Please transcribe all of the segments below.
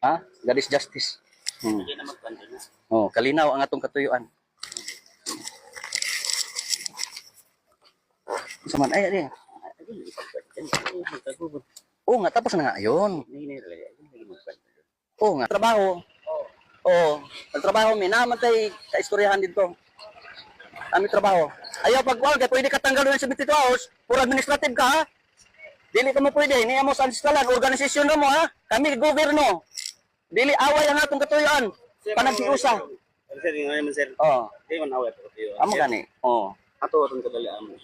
Ha? God is justice. Hindi na magpando na. Oh, kalinaw ang atong katuyuan. Saman ay. Oo nga, tapos na nga yun. Oo nga, trabaho. Oo, nagtrabaho mi naman tay kaistoryahan dito. Ami trabaho. Ayaw pagkuan kay pwede ka tanggal ng 72 hours, puro administrative ka ha. Dili ka mo pwede, niya mo sa ancestralan, organisasyon na mo ha. Kami gobyerno. Dili away ang atong katuyuan. Panaghiusa. Sir, yung ngayon sir. Oo. Di man away pero kayo. Amo gani. Oo. Ato atong kadali amo.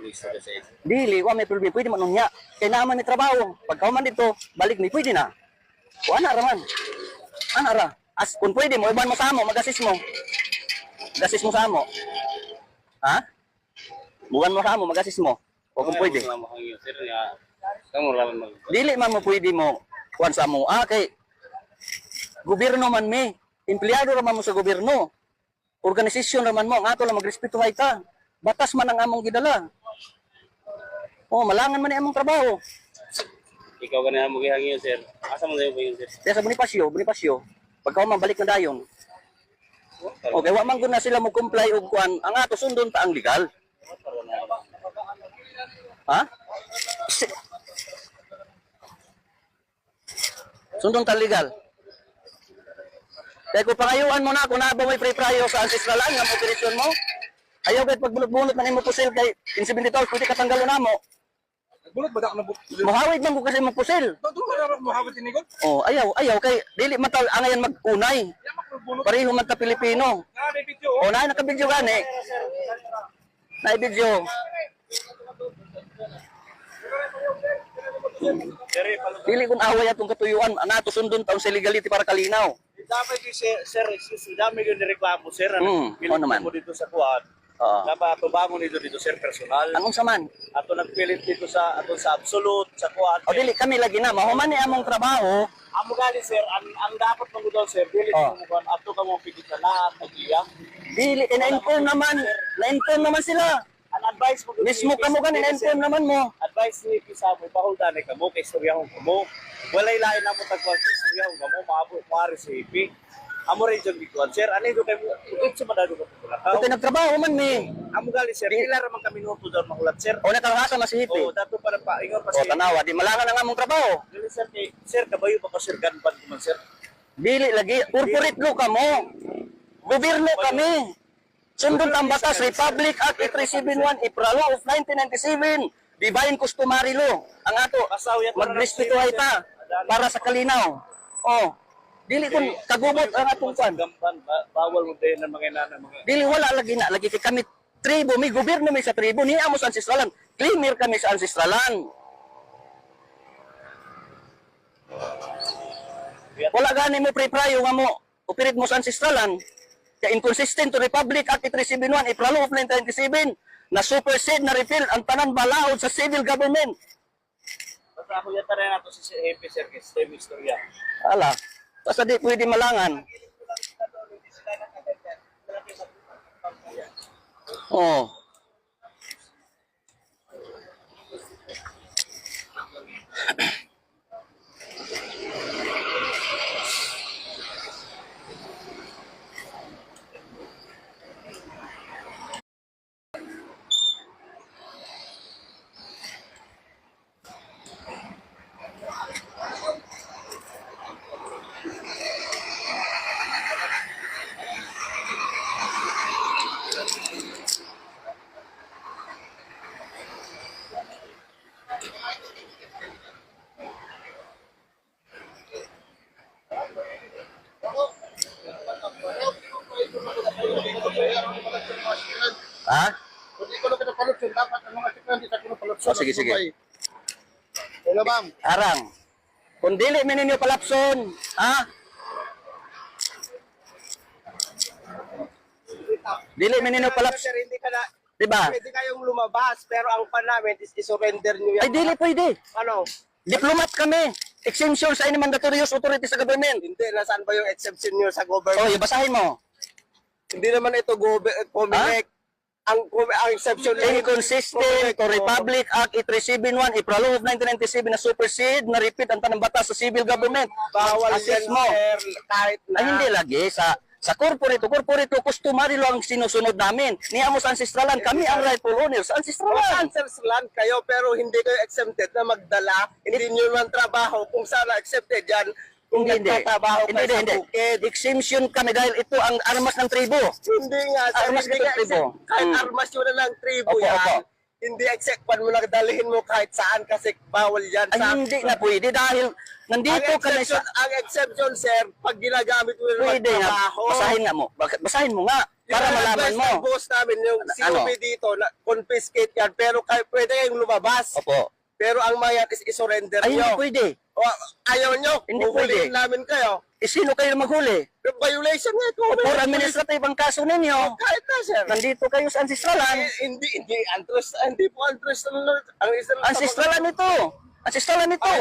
Minister sa isa. Dili wa may problema, pwede man unya. Kay naman may trabaho. Pagka man dito, balik ni pwede na. O ana ra man. Ana ra. As kung pwede mo iban mo sa amo, mag-assist mo. Mag-assist mo sa amo. Ha? Buwan mo sa amo, mag-assist mo. O kung pwede. Sir, nga kamo lang mag. Dili man mo pwede mo kuan sa amo. Kay gobyerno man mi. Empleyado ra man mo sa gobyerno. Organisasyon ra man mo, ang ato lang magrespetuhay ta. Batas man ang among gidala. Oh, malangan man ni among trabaho. Ikaw ganyan mo gihangyo sir. Asa mo dayo yun sir? Kaya sa Bonifacio, pagka man balik na dayon. Okay, wa man gud na sila mo comply og kuan, ang ato sundon ta ang legal. Ha? Sundon ta legal. Kaya kung pangayuan mo na, kung na ba may pre-prayo sa ancestralan nga operasyon mo, ayaw kahit pagbulot-bulot na mo pusil kay 72 hours, pwede katanggalon na mo. Bulot ba na buk? Mahawid man ko kasi mo pusil. Doon ba mo hawit tinigod? Oh, ayaw kay dili man ta angayan mag-unay. Pareho man ta Pilipino. Na may video. Oh, na naka-video gani. Na video. Dili kun away atong katuyuan, ana to sundon taon sa legality para kalinaw. Dapat yung sir, dami yung nireklamo sir. Oo naman. Mo dito sa kuwan. Dapat tubangon dito sir personal. Anong saman? Ato nagpilit dito sa absolute sa kuwan. O dili kami lagi na mahuman ni among trabaho. Amo gali sir, ang dapat mo daw sir, dili mo kuwan ato ka mo pigit na lahat ng iya. Dili na-inform naman sila. Ang advice mo Mismo kamo gani na-inform naman mo. Advice ni Pisa mo pahuldan ka mo kay istoryahon mo. Walay lain na mo tagpag istoryahon mo maabot mari sa hipi. Amo rin jud gikuan sir, ani do kay ukit sa madado ka pula. Ito nagtrabaho man mi. Amo gali sir, pila ra man kami minuto daw mahulat sir. O nakalahasa na si Hipi. Oh, dato para paingon pa O tanawa, di malangan ang among trabaho. Dili sir kabayo pa sir ganban ko man sir. Dili lagi, corporate law kamo. Gobyerno kami. Sundon ang batas, Republic Act 371, April of 1997. Divine Customary Law. Ang ato, magrespetuhay ta para sa kalinaw. Oh, dili kun kagubot ang atong kwan. Gamban bawal mo din ng mga inana mga. Dili wala lagi kay kami tribo, may gobyerno may sa tribo, ni amo sa ancestralan. Claimer kami sa ancestralan. Wala gani mo pre-prayo nga mo operate mo sa ancestralan. Kaya inconsistent to Republic Act 371 April of 1997 na supersede na repeal ang tanan balaod sa civil government. Basta ako yata rin nato si Happy sir kay same istorya. Ala, basta di pwede malangan. Oh. Ha? Hindi ko lang pinapalutson. Dapat ang mga siklan, di sa kuno palutson. Oh, sige. Hello, ma'am. Arang. Kung dili man ninyo palapson, ha? Dili man ninyo palapson, Sir, hindi ka na diba? pwede kayong lumabas pero ang pan namin is i-surrender niyo yan. Ay dili pwede. Ano? Diplomat kami. Exemption sa any mandatorious authority sa government. Hindi, nasaan ba yung exception niyo sa government? Oh, basahin mo. Hindi naman ito Comelec. ang exception Inconsistent to Republic Act 8371 April of 1997 na supersede na repeat ang tanang batas sa civil government. bawal Assess yan, mo. sir, kahit na. Ay hindi lagi sa corporate customary law ang sinusunod namin. Niya mo sa ancestralan, kami ang rightful owners sa ancestralan. Answers land kayo pero hindi kayo exempted na magdala. Hindi nyo man trabaho kung sana accepted yan. Kung Hindi. nagtatrabaho kayo sa Hindi. bukid. Exemption kami dahil ito ang armas ng tribo. Hindi nga, sir. Armas Hindi ka nga ng tribo. accept. Kahit Mm. armas yun na lang tribo Opo, yan. opo. Hindi accept mo na dalhin mo kahit saan kasi bawal yan. Ay hindi na pwede dahil nandito ka na sa... Ang exception, sir, pag ginagamit mo na Pwede nga. magtrabaho. Basahin nga mo. Basahin mo nga. Para malaman mo. Yung boss namin, yung COP dito, na confiscate yan. Pero pwede kayong lumabas. Opo. Pero ang mayat is isurrender Ay hindi nyo. pwede. O, ayaw nyo, Hindi huhulihin pwede. namin kayo. Sino kayo maghuli? Violation nga ito. For administrative ang kaso ninyo. Kahit na, sir. Nandito kayo sa ancestralan. Hindi po antrust. Ancestralan ito. Ancestralan ito.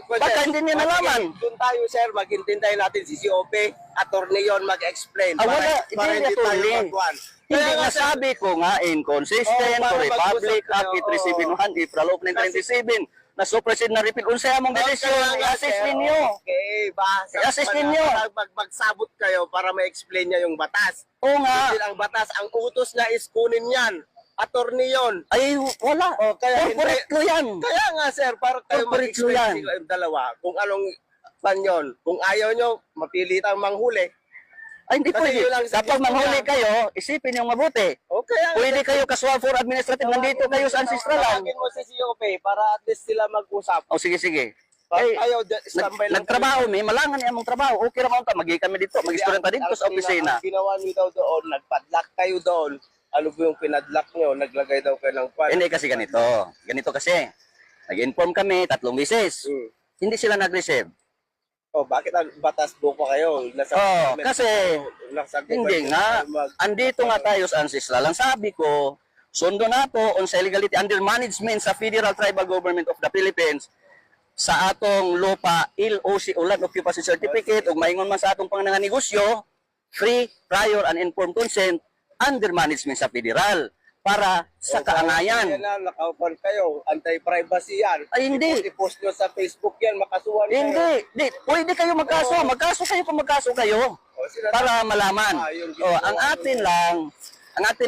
Baka hindi niya nalaman. Doon tayo, sir, maghintintay natin si COP, attorney yon mag-explain. Ah, wala. Para Hindi tayo attorney. magkuhan. Hindi Kaya nga nga, sir, sabi ko nga, inconsistent Oo, to para Republic mag-usap Act kayo, 8371 April of 1997 na supersede na repeat. Unsay among desisyon, kaya nga, i-assist sir, ninyo. Okay, basta. I-assist ninyo. Magsabot kayo para ma-explain niya yung batas. Oo nga. Hindi ang batas. Ang utos niya is kunin yan. Attorney yon. Ay, wala. Oh, kaya Corporate law yan. Kaya nga, sir, para kayo Corporate law yan. mag-explain yung dalawa kung anong pan yun. Kung ayaw nyo, mapilitang manghuli. Ay, hindi Kasi pwede. yun lang sa Kapag gusto manghuli niya. kayo, isipin yung mabuti. Okay, Pwede kayo kasuhan for administrative. Nandito kayo sa ancestralan. Tawagin mo si COP para at least sila mag-usap. O sige, sige. Ay, Ay, standby lang. nagtrabaho mi, malangan niya among trabaho. Okay ra ka, magi kami dito, mag-istorya dito sa opisina. Ang ginawa nyo daw doon, nagpadlock kayo doon. Ano ba yung pinadlock nyo? Naglagay daw kayo ng pan. Hindi kasi ganito. Ganito kasi. Nag-inform kami 3 beses. Hmm. Hindi sila nag-receive. Oh, bakit ang batas po pa kayo? Oh, kasi hindi nga. Andito nga tayo sa ancestral. Ang sabi ko, sundo na to on sa illegality under management sa Federal Tribal Government of the Philippines sa atong lupa LOC o Land Occupancy Certificate ug maingon man sa atong panganang negosyo free, prior, and informed consent under management sa federal para sa kaangayan. Yan na, nakaupan kayo. Anti-privacy yan. Ay, hindi. I-post nyo sa Facebook yan, makasuhan kayo. Hindi, di, pwede kayo magkaso. Magkaso kayo kung magkaso kayo para malaman. Ang atin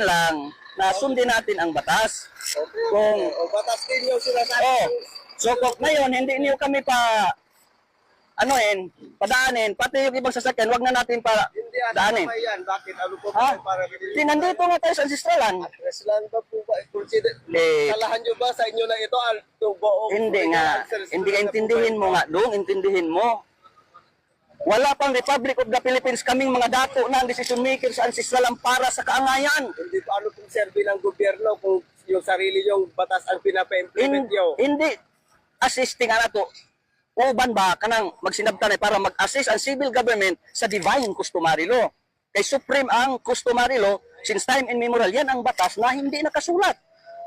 lang na sundin natin ang batas. Kung O, batas din yung sinasabi. so kung ngayon hindi niyo kami padaanin, pati yung ibang sasakyan, wag na natin Hindi, daanin. ano yan? Bakit? Ano po Ha? para Di, nandito nga tayo sa ancestralan. Address lang ba po ba? Consider, Hindi. kalahan nyo ba sa inyo na ito? Hindi nga. Hindi ka intindihin mo nga, dong, intindihin mo. Wala pang Republic of the Philippines kaming mga dato na ang decision maker sa ancestralan para sa kaangayan. Hindi po ano pong serbi ng gobyerno kung yung sarili yung batas ang pinapa-implement nyo. Hindi assisting ana to. Uban ba kanang magsinabtan para mag-assist ang civil government sa divine customary law. Kay supreme ang customary law since time immemorial. Yan ang batas na hindi nakasulat.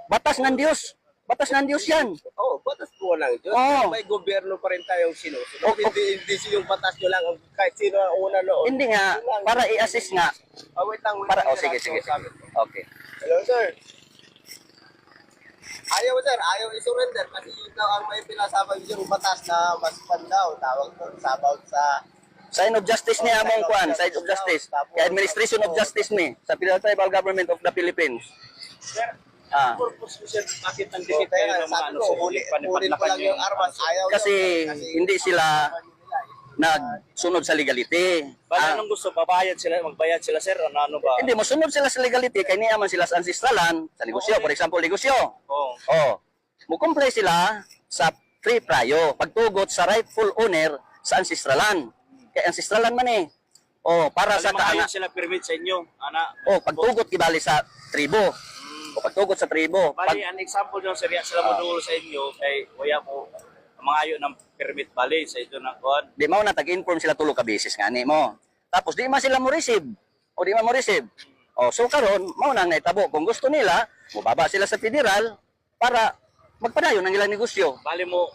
Batas ng Diyos. Batas ng Diyos yan. Oo, batas po lang. Diyos, Oo. may gobyerno pa rin tayong sinusunod. Oh, Hindi yung batas nyo lang, kahit sino ang una noon. Hindi nga, para i-assist nga. Wait lang. Sige. Okay. Hello, sir. Ayaw i-surrender kasi yun daw ang may pinasabag yung batas na mas pandaw. Tawag doon, sabaw sa... Sign of justice ni among kwan, sign of justice. Kay administration of justice ni sa Federal Tribal Government of the Philippines. Sir, Ah. purpose ko sir, bakit So, nandito kayo ng mga sabi ano, ko, huli ko lang yung armas. Ayaw Kasi yun. hindi sila nagsunod sa legality. Bala anong gusto, magbayad sila sir, ano ba? Hindi, masunod sila sa legality kay niyaman sila sa ancestralan, sa negosyo, for example, negosyo. Oo. Mukumplay sila sa free prayo, pagtugot sa rightful owner sa ancestralan. Kay ancestralan man eh. Para sa Bali, kaana. sila permit sa inyo, ana. Pagtugot ibali sa tribo. Pagtugot sa tribo. Bali, an example nyo, sir, sila mo dulo sa inyo, kay kuya mo, mangayo ng permit bali sa ito ng kuhan. Di mo na tag-inform sila tulo ka beses nga ni mo. Tapos di man sila mo receive. O di man mo receive. So karon mao na naitabo kung gusto nila, mubaba sila sa federal para magpadayon ang ilang negosyo. Bali mo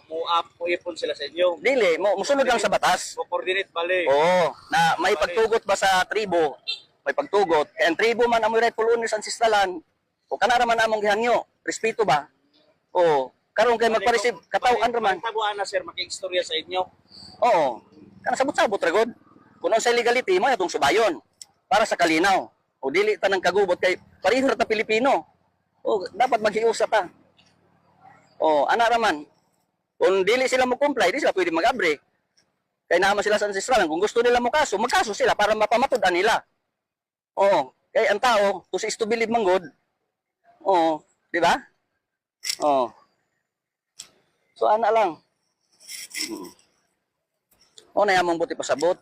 ipon sila sa inyo. Dili, musunod lang sa batas. Mo coordinate bali. Na may pagtugot ba sa tribo? May pagtugot. Kaya ang tribo man ang rightful owners sa ancestralan, O kana raman among gihangyo, respeto ba? O karon kay magpa-receive kataw-an raman. Tabuan na sir, makiistorya sa inyo. Oo. Kana sabot-sabot ra gud. Kuno sa legality mo atong subayon para sa kalinaw. O dili ta nang kagubot kay pareho ra ta Pilipino. O dapat maghiusa ta. O ana raman. Kung dili sila mo comply, di sila pwede mag-abre. Kay naman sila sa ancestral. Kung gusto nila mo kaso, magkaso sila para mapamatud nila. Oo. Kay ang tao, to is to believe man God. Oo. Di ba? Oo. So, ana lang. O, na yamong buti pasabot.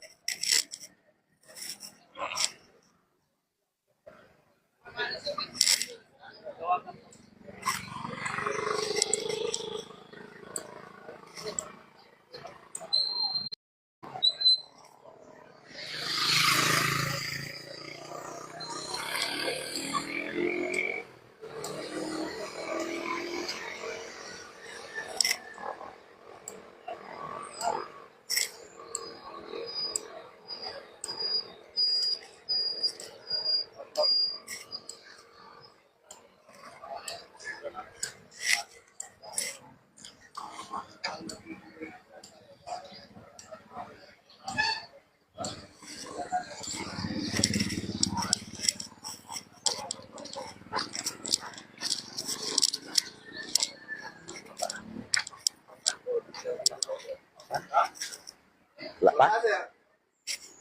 Wala pa? Sir.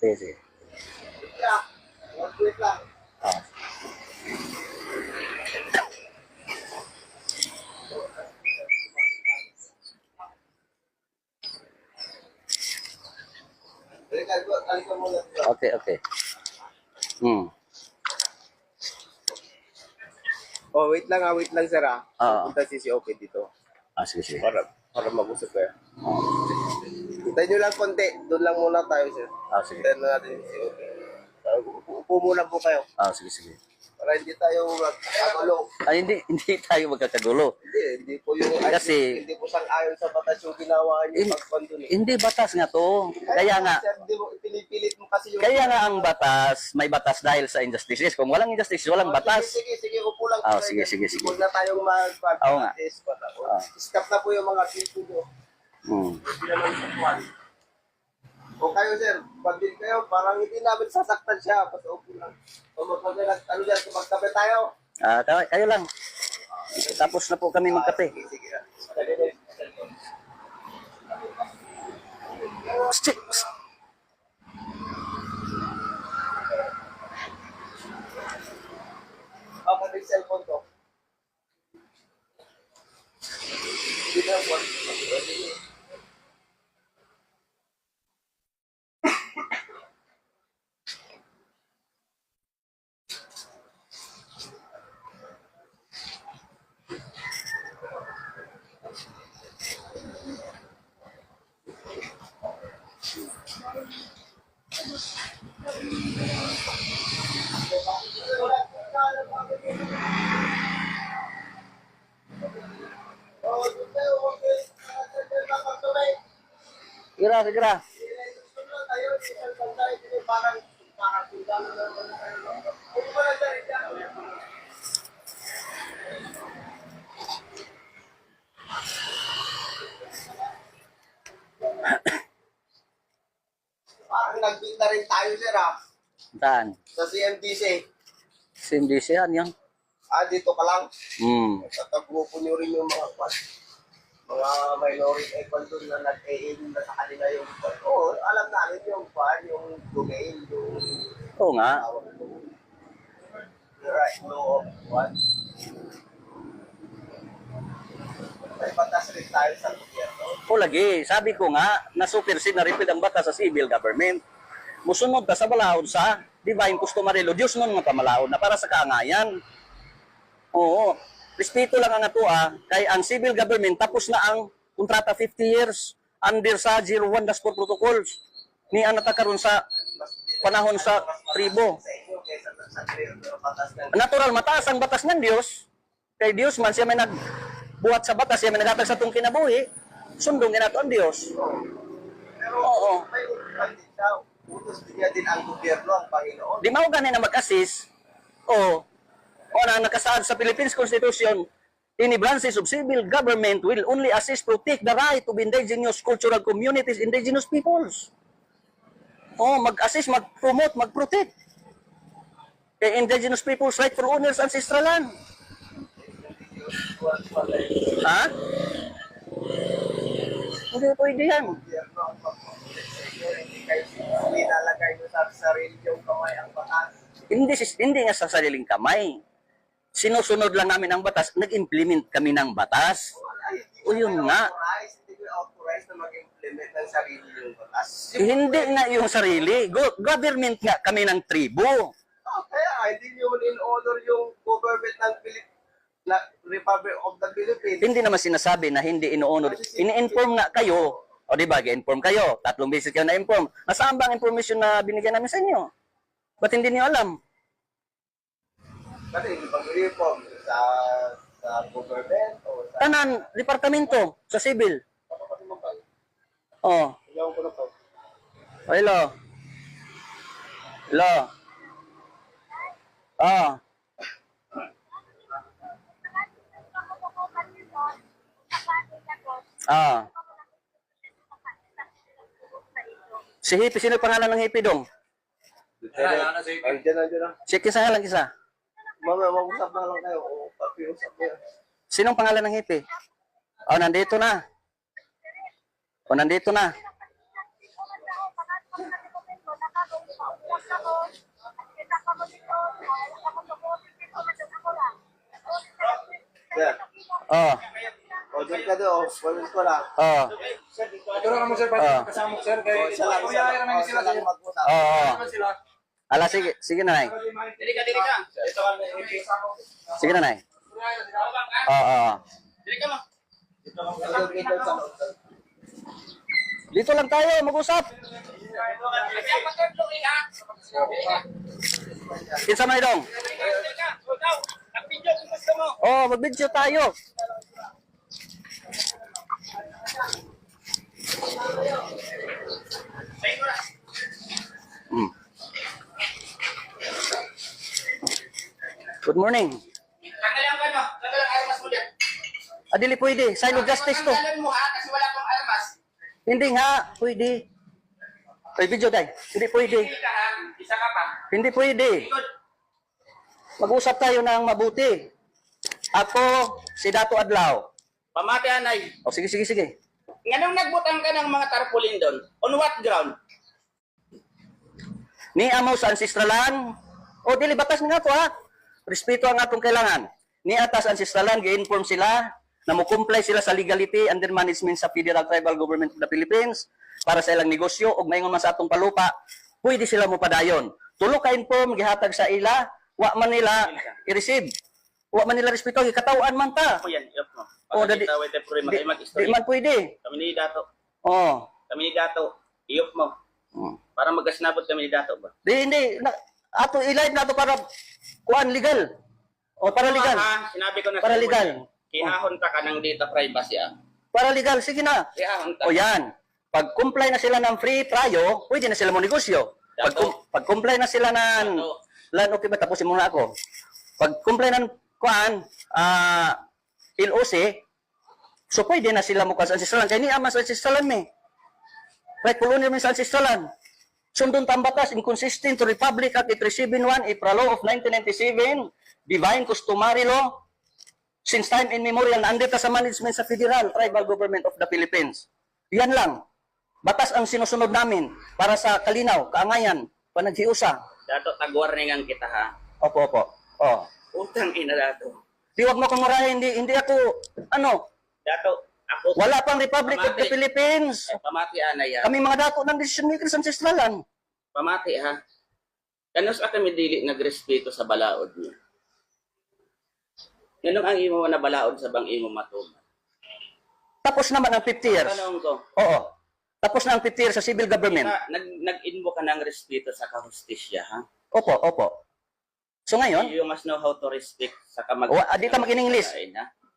Sige, sige. Yeah. Wait lang. Ah. Halika muna. Okay, okay. Oh, wait lang sir ah. Ah. Punta si COP dito. Sige, sige. Para mag-usap kayo. Hintayin nyo lang konti. Doon lang muna tayo sir. Sige. Hintayin na natin si COP. Upo muna po kayo. Sige, sige. Para hindi tayo magkagulo. Ay, hindi tayo magkakagulo. Hindi po yung Kasi- hindi po sang-ayon sa batas yung ginawa niyo pagpanto ni. Hindi batas nga to. Kaya nga, Sir, hindi mo pinipilit mo kasi yung kaya nga ang batas, may batas dahil sa injustices. Kung walang injustice, walang batas. Sige, upo lang. Sige, sige. Huwag na tayong Oo nga. mag-practice. Stop na po yung mga people. Hmm. Hindi naman sakwan. O kayo sir, pag din kayo, parang hindi namin sasaktan siya. Basta upo lang. O ano dyan, magkape tayo. Kayo lang. Tapos na po kami magkape. Sige. Psst, psst. Baka yung cellphone ko. Hindi na po. Segera. Parang nag-beat na rin tayo sir ah. Saan? Sa CMDC. CMDC yan. Dito ka lang. Tatagrupo nyo rin yung mga minority equal doon na nag-e-aim na sa kanila yung Oo, alam namin yung yung domain, yung Oo nga. the right law of what. May batas rin tayo sa gobyerno. O lagi, sabi ko nga, na-supersede na repeal ang batas sa civil government. Musunod ka sa balaod sa divine customary law. Diyos nun nga pamalaod na para sa kaangayan. Oo. Respeto lang ang ato kay ang civil government tapos na ang kontrata 50 years under sa 01 Dashboard Protocols. Ni anata karon sa panahon sa tribo. Sa inyo, kaysa sa batas ng Natural mataas ang batas ng Dios. Kay Dios man siya may nagbuhat sa batas, siya may nagatag sa itong kinabuhi. Sundong nato ang Dios. Pero Oo. may utusan din daw. Utos din niya din ang gobyerno, ang Panginoon. Di mao ganin na mag-assist. O O na nakasaad sa Philippines Constitution, any branches of civil government will only assist protect the right of indigenous cultural communities, indigenous peoples. O, mag-assist, mag-promote, mag-protect. Kay indigenous peoples right for owners ancestral land. Ha? Hindi pwede yan. Hindi kayo nilalagay nyo sa sarili yung kamay ang batas. Hindi nga sa sariling kamay. Sinusunod lang namin ang batas, nag-implement kami ng batas. O yun nga. Hindi ko authorize na mag-implement ng sarili yung batas. Hindi nga yung sarili. Government nga kami ng tribo. Kaya hindi nyo in-honor yung government ng Republic of the Philippines. Hindi naman sinasabi na hindi ino-honor. Ini-inform nga kayo. O di ba, inform kayo. 3 beses kayo na-inform. Nasaan ba ang information na binigyan namin sa inyo? Ba't hindi niyo alam? Kasi hindi pag-reform sa government o sa... Tanan, departamento, sa civil. Oh. Ilang ko na po. Oh, hello. Hello. Oh. Ah. Si Hippie, sino pangalan ng Hippie dong? Andiyan na. Si kisa lang kisa. Mag-usap na lang kayo. O, pakiusap na. Sinong pangalan ng Hippie? Oh, nandito na. Oh, nandito na. Yeah. Oh. O, doon ka doon. Walis ko lang. Oh. Ito na naman sir, Ah. kasama ko sir, kay Isa lang. kuya namin sila Sila sir. mag-usap. Oh. Oh. Sila. Ala, sige. Sige na, Nay. Dili ka. Ito kami. Sige na, Nay. Oo, oo. Dili ka mo. Dito lang tayo, mag-usap. Kinsa man idong? Oh, mag-video tayo. Hmm. Good morning. Tanggalan ka no? Tanggalan ang armas mo dyan. Adili pwede, sign of justice to. Tanggalan mo ha, kasi wala kang armas. Hindi nga, pwede. Ay, video tayo. Hindi pwede. Hindi ka ha, isa ka pa. Hindi pwede. Ikot. Mag-usap tayo ng mabuti. Ako, si Dato Adlaw. Pamati anay. O, sige, sige, sige. Nganong nagbutang ka ng mga tarpaulin doon? On what ground? Ni amo sa ancestralan. O, dili, batas nga to, ha? Respeto ang atong kailangan. Ni atas ancestralan, gi-inform sila na mo-comply sila sa legality under management sa Federal Tribal Government of the Philippines para sa ilang negosyo o maingon man sa atong palupa, pwede sila mo padayon. Tulo ka inform, gihatag sa ila, wa man nila i-receive. Wa man nila respeto, gikatawan man ta. Ako yan, iyop mo. Oh, Pagka dadi- kita wait for Di, kayo di mag-story. man pwede. Kami ni Dato. Oh. Kami ni Dato. Iyop mo. Hmm. Para magkasnabot kami ni Dato ba? Di, hindi. Ato, i-live na to para kuan legal. O, para legal. Ha, sinabi ko na Para sa'yo, legal. Kihahon ka ng data privacy ah. Para legal. Sige na. Kihahon ka. O yan. Pag comply na sila ng free trial, pwede na sila mo negosyo. Pag comply na sila ng land, okay ba? Tapusin muna ako. Pag comply ng kuan, LOC, so pwede na sila mo sa ancestralan. Kaya ni ama sa ancestralan me. Right, colonial min sa ancestralan. Sundon tambatas, inconsistent to Republic Act 371, April Law of 1997, Divine Customary Law, since time immemorial, na under sa management sa Federal Tribal Government of the Philippines. Yan lang. Batas ang sinusunod namin para sa kalinaw, kaangayan, panaghiusa. Dato, tagwarningan kita ha. Opo, opo. Oh. Utang ina Dato. Di wag mo kong murahin, hindi ako, Dato, ako. wala pang Republic of the Philippines. Pamati anay ha. Kami mga dato ng decision makers ancestralan. Pamati ha. Kanos kami dili nagrespeto sa balaod niya. Ganun ang imo na balaod sa bang imo matuman. Tapos naman ang 50 years. Tanong ko, Oo. Tapos na ang 50 years sa civil government. nag-invoke ka ng respeto sa kahustisya, ha? Opo, opo. So ngayon, You must know how to respect sa kamag... di ta mag-in-English.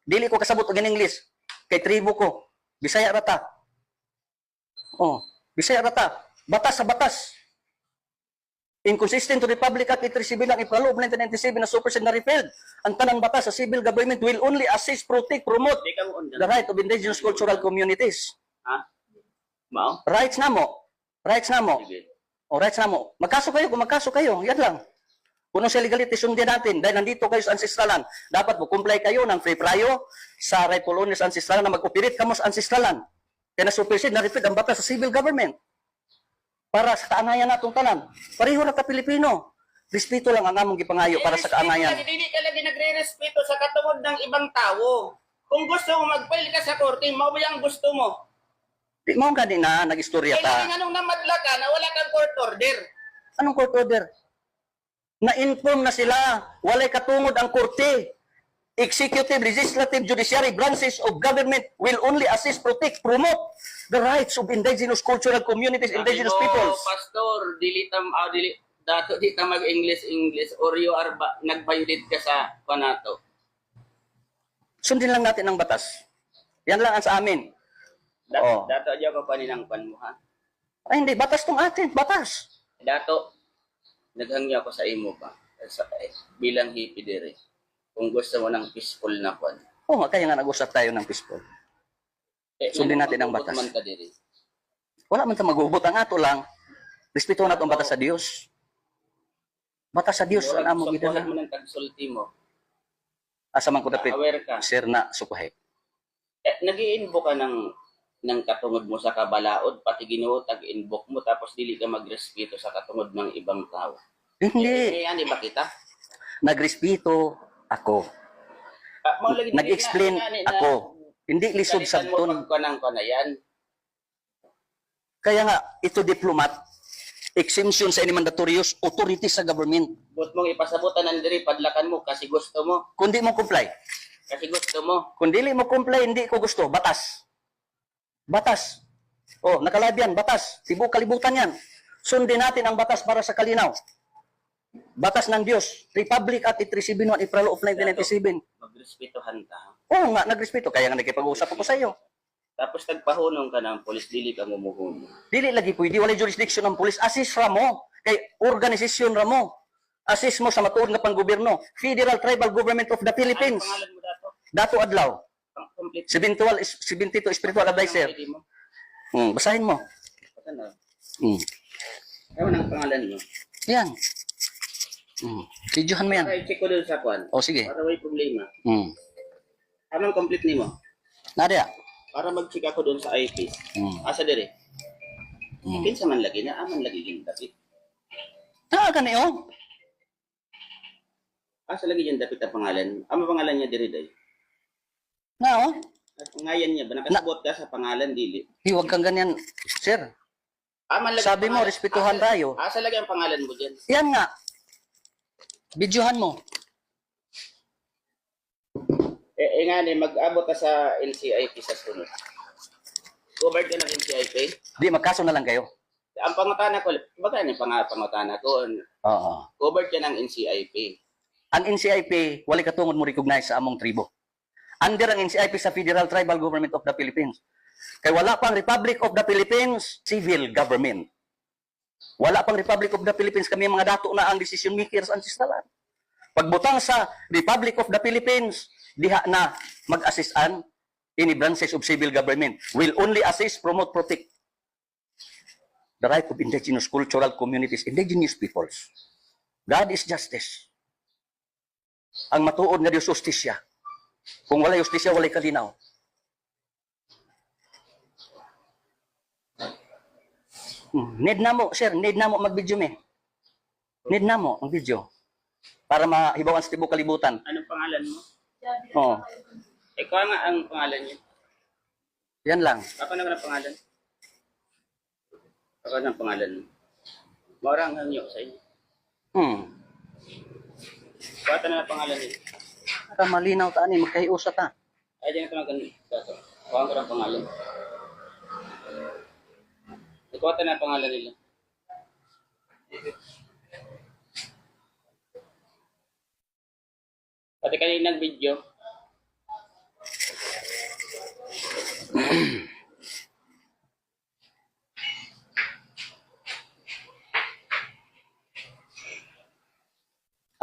Dili ko kasabot og English. Kay tribo ko. Bisaya rata. Oh, Bisaya rata. Batas sa batas. Inconsistent to Republic Act 837 ng Ipaloob 1997 na supersede na repealed. Ang tanang batas sa civil government will only assist, protect, promote Di ka mo on the right of indigenous cultural communities. Ha? Mao? Rights na mo. Rights na mo. Sige. O rights na mo. Magkaso kayo kung magkaso kayo. Yan lang. Kung sa legality, sundin natin. Dahil nandito kayo sa ancestralan. Dapat mo comply kayo ng free prayo sa rightful owner sa ancestralan na mag-operate ka mo sa ancestralan. Kaya na-supersede, na-repeat ang batas sa civil government. Para sa kaangayan natong tanan. Pareho na ka Pilipino. Respeto lang ang among gipangayo para sa kaangayan. Hindi ka lagi nagre-respeto sa katungod ng ibang tao. Kung gusto mo mag-file ka sa korte, mao ba yung gusto mo? Di mo nga na nag-istorya ta. Kailangan anong namadla ka na wala kang court order. Anong court order? Na-inform na sila. Walay katungod ang korte. Executive, legislative, judiciary branches of government will only assist, protect, promote the rights of indigenous cultural communities, indigenous peoples. Pastor, dili dato di ta mag-English or you are nag-violate ka sa panato. Sundin lang natin ang batas. Yan lang ang sa amin. Oo. Dato adyo ka pa nilang pan mo ha. Ay hindi, batas tong atin, batas. Dato naghangyo ako sa imo pa bilang hippie dire. Kung gusto mo ng peaceful na kwan. Oo nga, kaya nga nag-usap tayo ng peaceful. Sundin natin ang batas. Man ka diri. Wala man ta mag-ubot. Ang ato lang, respeto natin ang batas sa Dios. Batas sa Dios, ang amo gidala. Mo ng tagsulti mo. Asa man ko dapit, Aware ka. sir na sukuhay. Nag-i-invoke ka ng katungod mo sa kabalaod, pati Ginoo tag-invoke mo, tapos dili ka magrespeto sa katungod ng ibang tao. Hindi. Yan, di ba kita? Nagrespeto ako. Nag-explain ako. Hindi lisod sa ton. Ko na yan. Kaya nga, ito diplomat, exemption sa any mandatorious authority sa government. But mong ipasabutan ng diri, padlakan mo kasi gusto mo. Kung di mo comply, Kasi gusto mo. kung dili mo comply, hindi ko gusto. Batas. Batas. Oh, nakalive yan, batas. Tibu kalibutan yan. Sundin natin ang batas para sa kalinaw. Batas ng Diyos. Republic Act 837 April of 1997. Magrespetuhan ka. Oo nga, nagrespeto. Kaya nga nakipag-usap ako sa iyo. Tapos tagpahunong ka ng polis, dili ka mumuhunong. Dili lagi pwede, walay jurisdiction ng pulis. Assist ra mo. Kay organisasyon ra mo. Assist mo sa matuod nga panggobyerno. Federal Tribal Government of the Ano Philippines. pangalan mo dato? Dato Adlaw. Complete. 72 Spiritual Advisor. ID mo. Basahin mo. Ano? Hmm. Ano ang pangalan mo? Yan. Videohan mo yan. Para i-check ko doon sa kwan. O sige. Para may problema. Hmm. Anong complete nimo? Nadia. Para mag-check ako doon sa IP. Asa dire? Kinsa man lagi na aman lagi yung dapit. Gani oh. Asa lagi yung dapit ang pangalan? Ano pangalan niya dire day? Na oh. At ngayon niya ba nakasabot ka sa pangalan dili? Huwag kang ganyan, sir. Aman lagi Sabi ang mo, pangalan. respetuhan Asa- tayo. Asa lagi ang pangalan mo diyan? Yan nga. Videohan mo. Nga ni mag-abot ka sa NCIP sa sunod. Covered ka ng NCIP? Di, magkaso na lang kayo. Ang pangutana ko, baga ni pangutana ko, Oo. covered ka ng NCIP. Ang NCIP, wali katungod mo recognize sa among tribo. Under ang NCIP sa Federal Tribal Government of the Philippines. Kaya wala pang Republic of the Philippines, civil government. Wala pang Republic of the Philippines, kami mga dato na ang decision makers ancestralan. Pagbutang sa Republic of the Philippines, diha na mag-assistan any branches of civil government will only assist, promote, protect the right of indigenous cultural communities, indigenous peoples. God is justice. Ang matuod nga Diyos justisya. Kung wala justisya, wala kalinaw. Need na mo, sir, need na mo mag-video me. Need na mo ang video. Para mahibawan sa tibok kalibutan. Anong pangalan mo? Oh, Ikaw nga ang pangalan niya. yan lang. Ako naman ang pangalan. Ako ang pangalan mo. Marang hanyo sa inyo. Bata na ang pangalan niya. Para malinaw ta ani magkahiusa ta. Ay, di na ito magandang dato. Kuha ko ng pangalan. Ikuha na ang pangalan nila. Pati kaninang video.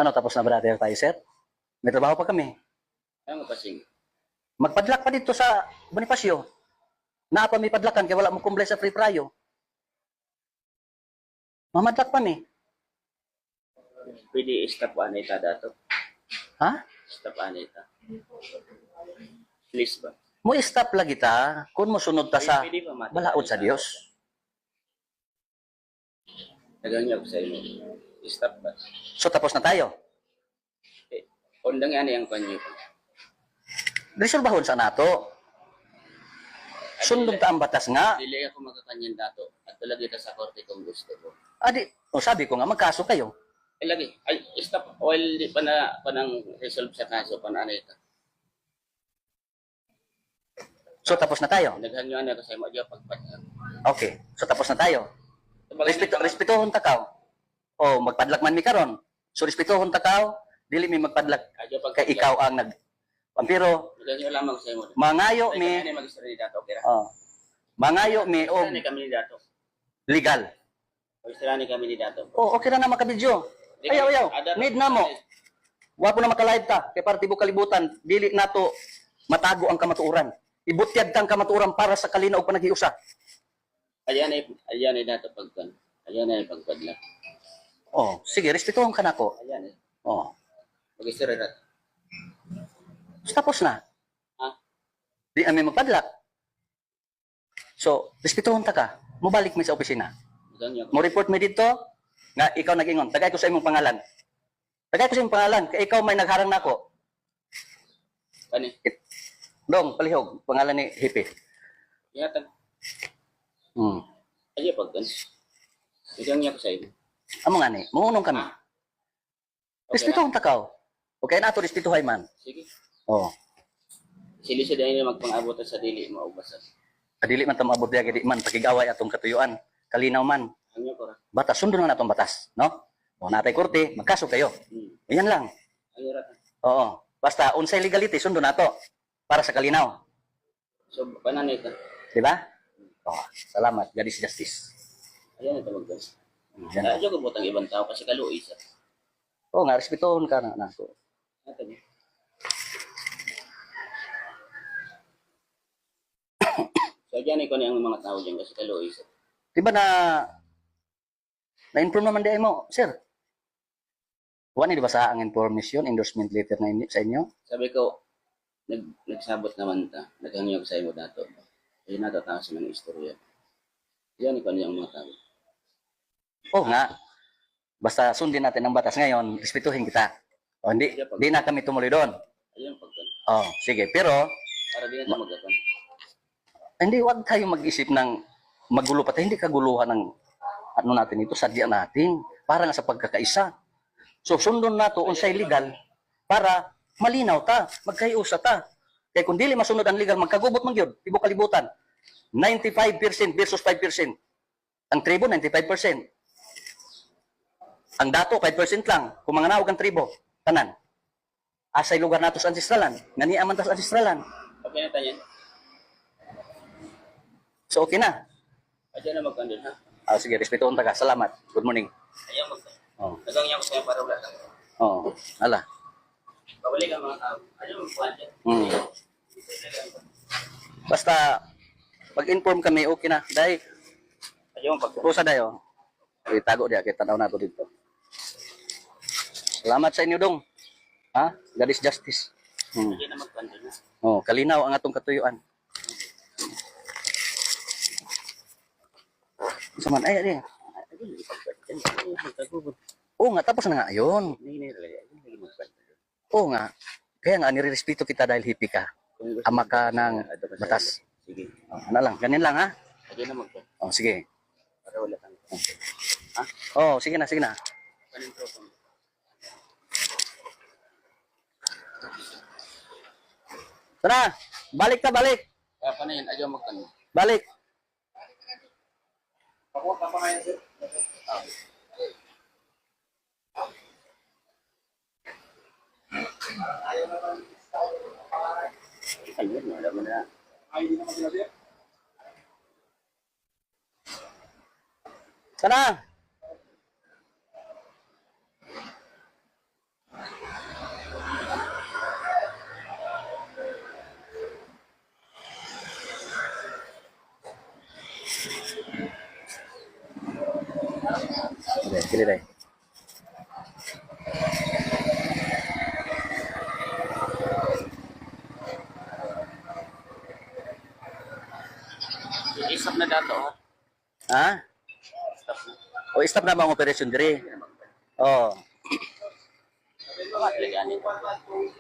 Ano, tapos na ba natin tayo, sir? May trabaho pa kami. Ano kasing? Magpadlak pa dito sa Bonifacio. Na pa may padlakan, kaya wala mo kumblay sa free prayo. Mamadlak pa ni. Pwede stop anita dato. Ha? Stop anita. Please ba? Mo stop lagi ta, kung mo sunod ta sa Pwede ba mati? balaod sa Dios. Nagangyak sa inyo. Stop ba? So tapos na tayo. Undang yan yung kanyo. Resolbahon sa nato. Sundog ta ang batas nga. Dili ako magkakanyan dato. At lagi ta sa korte kung gusto ko. Adi, o sabi ko nga magkaso kayo. Lagi. Ay, stop. While di pa na panang resolve sa kaso, pananita. So tapos na tayo. Naghangyan ako sa imo. Diyo pagpatag. Okay. So tapos na tayo. Respetuhon ta kaw. O magpadlak man mi karon. So respetuhon ta kaw, dili mi magpadlak Adyo kay ikaw ang nag Pampiro, Naghangyan lamang sa imo. mangayo mi, Ay, mag-story dato. Okay ra. mangayo mi o Sirani kami ni dato. legal. Sirani kami ni dato. O okay ra na makabidyo. Ayaw, need na mo. Wa po na makalive ta, kay para tibo kalibutan, dili nato matago ang kamatuoran. Ibutyag tang kamatuoran para sa kalinaw panaghiusa. Ayan ay dato pagkan. Ayan ay pagpadla. Oh, sige, respetuhon ka na ko. Ayan ay. Oh, Mag-story dato. tapos na. Ha? Di amin magpadlak. So, respetuhon ta ka. Mubalik mi sa opisina. Naghangyan ko. Mo report mi dito nga ikaw nag-ingon. Tagay ko sa imong pangalan. Tagay ko sa imong pangalan kay ikaw may nagharang nako. Kani. Dong, palihog, pangalan ni Hippie. Yatag. Hmm. Ayan pagkan. Naghangyan ko sa imo. Amo nga ni, munong kami. Okay Respetuhon ta ka. Okay na to respetuhay man. Sige. Oh. Sili siya dahil magpang-abot sa dili maubasan. Kadili man ta maabot diya di man pakigaway atong katuyuan. Kalinaw man. Hangyo ko ra. Batas sundon na natong batas, no? O natay korte, magkaso kayo. Iyan lang. Hangyo ra. Oo. Basta unsay legality sundon nato para sa kalinaw, So, pananay ka. di ba? Oh, salamat. God is justice. Ayan ito magdan. Yan. Adyo ko butang ibang tao kasi kaluoy sa. Oo nga, respetuhon ka na nako. Ato ni. So, ayan ko na ang mga tao dyan kasi kaluoy sa. Di ba na-inform naman di mo, sir? Wani di ba sa ang information, endorsement letter na sa inyo? Sabi ko, nagsabot naman ta. Naghangyo ko sa imo dato. Ayun na tao sa mga istorya. Ayan ko na ang mga tao. Oo nga. Basta sundin natin ang batas ngayon, respetuhin kita. O, hindi na kami tumuloy doon. Ayun pagkan. Oh, sige. Pero, Para di na magkakan. hindi, wag tayo mag-isip ng magulo pa tayo. Hindi kaguluhan ng ano natin ito, sadya natin. Para nga sa pagkakaisa. So, sundon na to unsay legal para malinaw ta, magkayusa ta. Kaya kung dili masunod ang legal, magkagubot man yun, tibo kalibutan. 95% versus 5%. Ang tribo, 95%. Ang dato, 5% lang. Kung mga nawag ang tribo, tanan. Asay lugar nato sa ancestralan. Nganiaman ta sa ancestralan. Okay na tayo. So, okay na. Ayan na magkandun ha. Sige, respetuhon ta ka. Salamat. Good morning. Ayaw magkandun. Oh. Naghangyo ko sa iyo para wala ka. Oh. Ala. Pabalik ang mga tao. Ayaw magkandun dyan. Basta, pag-inform kami, okay na. Dahil, Ayaw magkandun. pusa dayo. Itago diya, kita tanaw nato dito. Salamat sa inyo, dong. Ha? God is justice. Ayan na magkandun ha. Oh, kalinaw ang atong katuyuan. Saman, ay. Oo nga, tapos na nga yun. Oo nga. Kaya nga, nirerespeto kita dahil hippie ka. Ama ka ng batas. Sige. Oh, ano lang, ganyan lang ha. Ayan na magkandun. Oh, sige. Para wala kang. Oh, sige na, sige na. Kanin tropa. Tara, balik ka, balik. Kaya pa na yan. Ayaw magkandun. Balik. Ako, papakain sir. Ayun, wala mo na. Ay, hindi naman sinabi. Sana. Dili day. Isap na dato ha. Ha? Stop na. O stop na bang operasyon diri? Oh. Bakit laganin? Kung